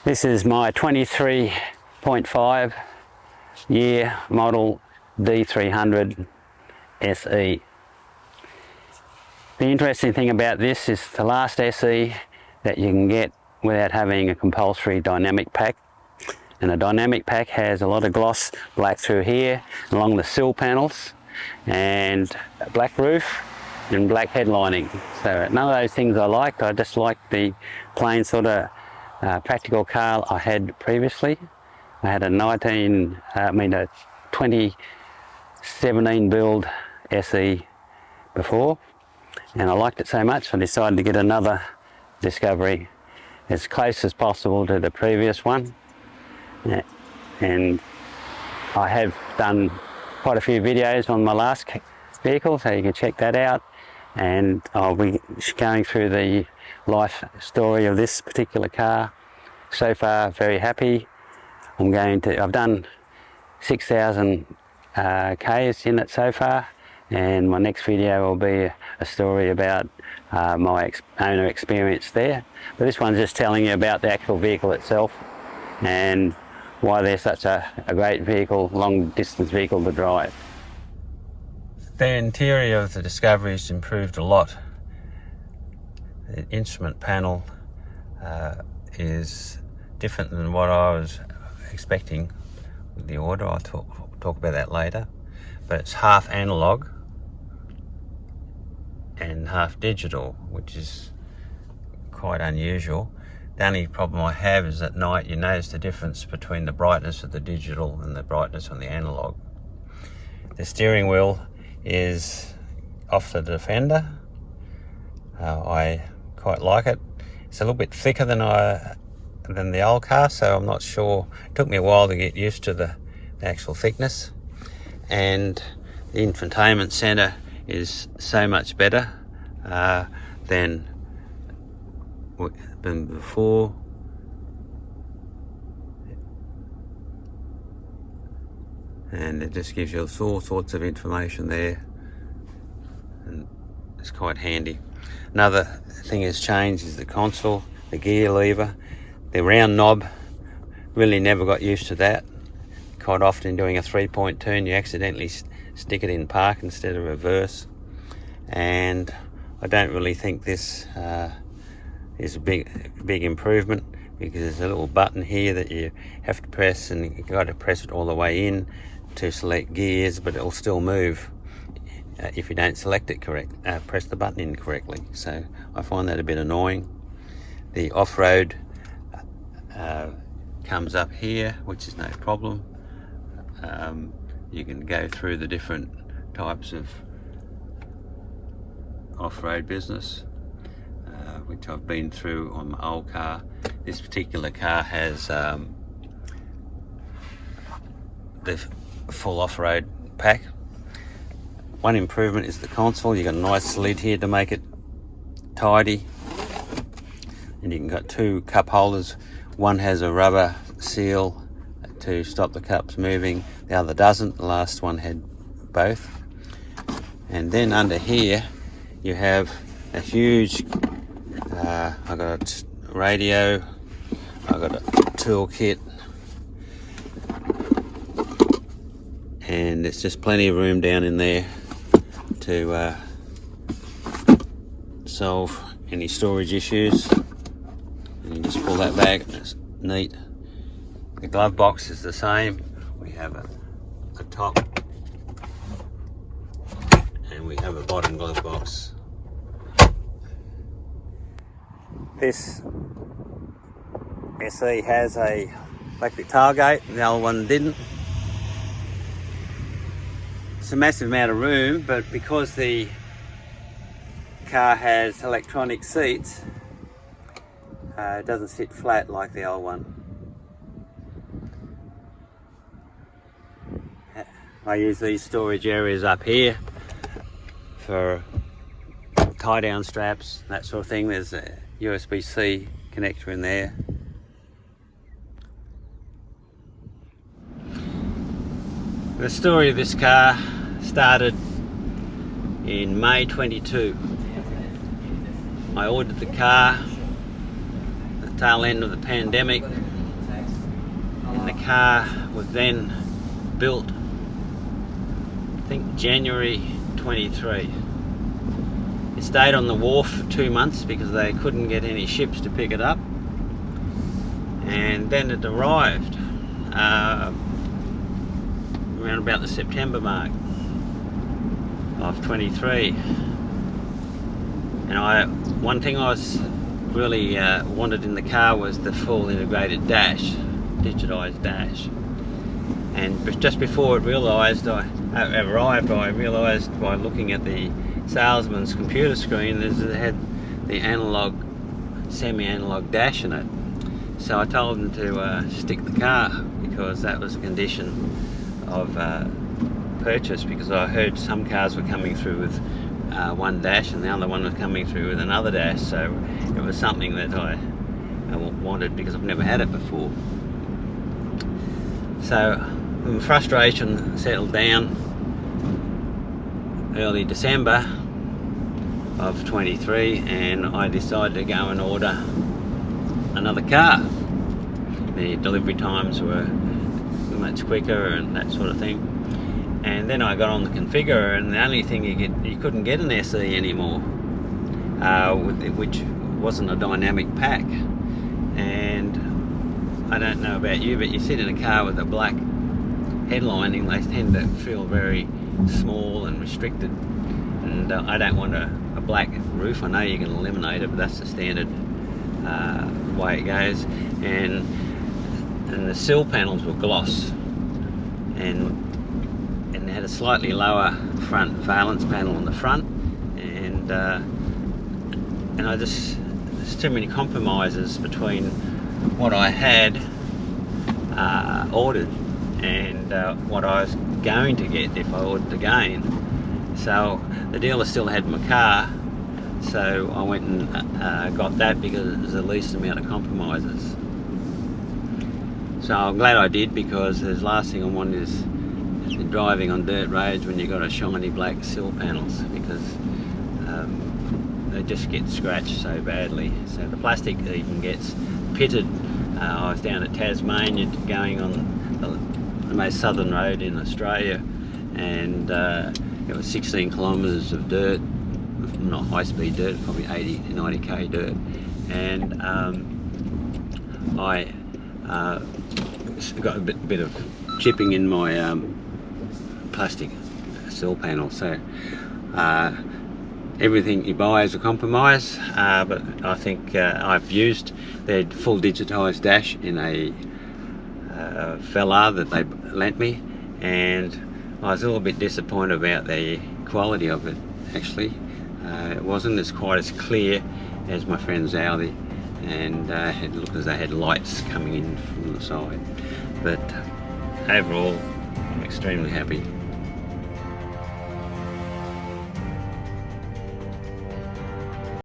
This is my 23.5 year model D300 SE. The interesting thing about this is the last SE that you can get without having a compulsory dynamic pack. And a dynamic pack has a lot of gloss black through here along the sill panels, and a black roof and black headlining. So none of those things I liked. I just liked the plain sort of practical car I had previously. I had a 2017 build SE before, and I liked it so much I decided to get another Discovery as close as possible to the previous one. And I have done quite a few videos on my last vehicle, so you can check that out, and I'll be going through the life story of this particular car. So far very happy. I've done 6,000 Ks in it so far, and my next video will be a story about my owner experience there. But this one's just telling you about the actual vehicle itself and why they're such a great vehicle, long distance vehicle to drive. The interior of the Discovery has improved a lot. The instrument panel is different than what I was expecting with the order. I'll talk about that later. But it's half analog and half digital, which is quite unusual. The only problem I have is at night you notice the difference between the brightness of the digital and the brightness on the analog. The steering wheel is off the Defender. I quite like it. It's a little bit thicker than the old car, so I'm not sure. It took me a while to get used to the actual thickness. And the infotainment center is so much better than before. And it just gives you all sorts of information there, and it's quite handy. Another thing has changed is the console, the gear lever, the round knob. Really never got used to that. Quite often doing a 3-point turn you accidentally stick it in park instead of reverse, and I don't really think this is a big improvement, because there's a little button here that you have to press, and you've got to press it all the way in to select gears, but it'll still move if you don't select it press the button in correctly. So I find that a bit annoying. The off-road comes up here, which is no problem. You can go through the different types of off-road business, which I've been through on my old car. This particular car has the full off-road pack. One improvement is the console. You've got a nice lid here to make it tidy, and you can got two cup holders. One has a rubber seal to stop the cups moving, the other doesn't. The last one had both. And then under here you have a huge I've got a radio, I've got a tool kit, and there's just plenty of room down in there to solve any storage issues. And you just pull that back, it's neat. The glove box is the same. We have a top and we have a bottom glove box. This SE has a electric tailgate, the old one didn't. It's a massive amount of room, but because the car has electronic seats, it doesn't sit flat like the old one. I use these storage areas up here for tie down straps, that sort of thing. There's a USB-C connector in there. The story of this car started in May 22. I ordered the car at the tail end of the pandemic, and the car was then built, I think, January 23. It stayed on the wharf for 2 months because they couldn't get any ships to pick it up, and then it arrived around about the September mark of 23. And one thing I was really wanted in the car was the full integrated dash, digitised dash. And just before it arrived, I realised by looking at the salesman's computer screen that it had the analog, semi-analog dash in it. So I told him to stick the car, because that was a condition of purchase, because I heard some cars were coming through with one dash and the other one was coming through with another dash. So it was something that I wanted, because I've never had it before. So when frustration settled down early December of 23, and I decided to go and order another car. The delivery times were much quicker and that sort of thing. And then I got on the configure, and the only thing you couldn't get an SE anymore, which wasn't a dynamic pack. And I don't know about you, but you sit in a car with a black headlining, they tend to feel very small and restricted, and I don't want a black roof. I know you can eliminate it, but that's the standard way it goes. And the sill panels were gloss, and they had a slightly lower front valence panel on the front, and there's too many compromises between what I had ordered and what I was going to get if I ordered again. So the dealer still had my car, so I went and got that because it was the least amount of compromises. So I'm glad I did, because the last thing I want is driving on dirt roads when you've got a shiny black sill panels, because they just get scratched so badly. So the plastic even gets pitted. I was down at Tasmania going on the most southern road in Australia, and it was 16 kilometres of dirt, not high speed dirt, probably 80-90k dirt, and I got a bit of chipping in my plastic sill panel. So everything you buy is a compromise, but I think I've used their full digitised dash in a Velar that they lent me, and I was a little bit disappointed about the quality of it. Actually, it wasn't quite as clear as my friend's Audi, and it looked as though they had lights coming in from the side. But overall, I'm extremely happy.